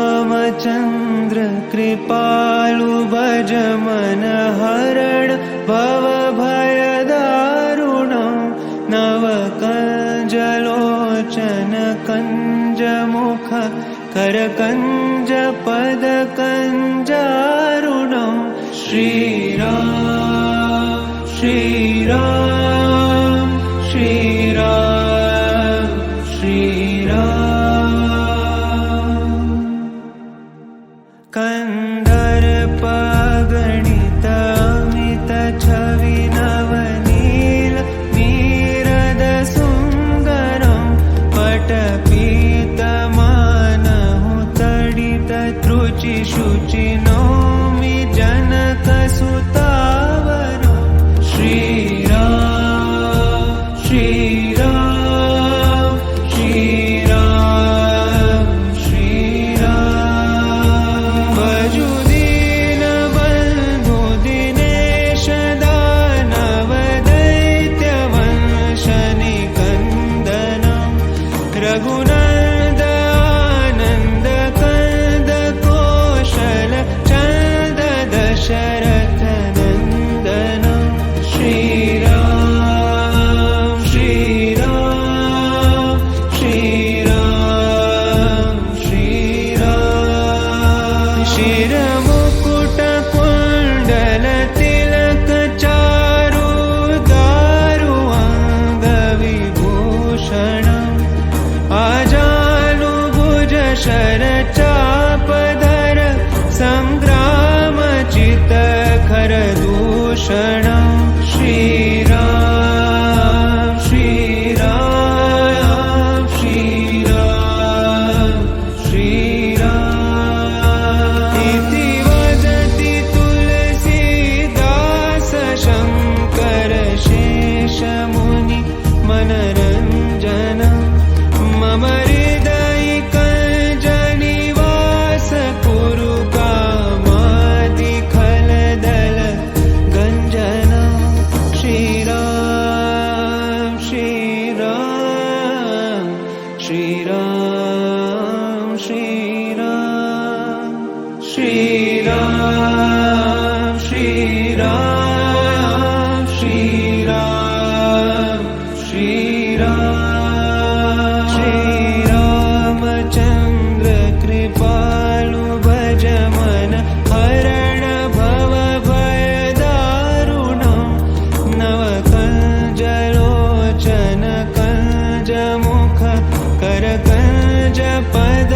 श्रीरामचन्द्र कृपालु भज मन हरण भव भय दारुणं नवकञ्जलोचन कञ्जमुख करकञ्ज पद कञ्जारुणं श्रीराम श्रीराम श्रीराम श्रीराम कंदर्प गणित अमित छवि नवनील नीरद सुंदरं पटपीत मानहु तडित त्रुचि शुचि नौमि जनक सुतावरं श्रीराम श्रीराम श्रीराम श्रीराम भजु दीन बन्धु दिनेश दानव दैत्य वंश निकन्दनं रघुनन्द आनन्द कंद कौशल चन्द दशरथ नन्दनं श्रीराम श्रीराम श्रीराम श्रीराम शिरमुकुट कुण्डल तिलक चारु दारु अङ्गविभूषणम् आजानुभुज शर चापधर संग्राम चित खर दूषणं श्रीराम श्रीराम श्रीराम श्रीराम इति वदति तुलसीदास शंकर शेष मुनि मनरंजनम् मम हृदयि कञ्जनिवास कुरु कामादि खलदल गञ्जनं श्रीराम श्रीराम श्रीराम श्रीराम श्रीराम श्रीराम श्रीराम श्रीराम श्रीरामचन्द्र कृपालु भज मन हरण भव भय दारुणं नवकञ्जलोचन कञ्जमुख करकञ्ज पद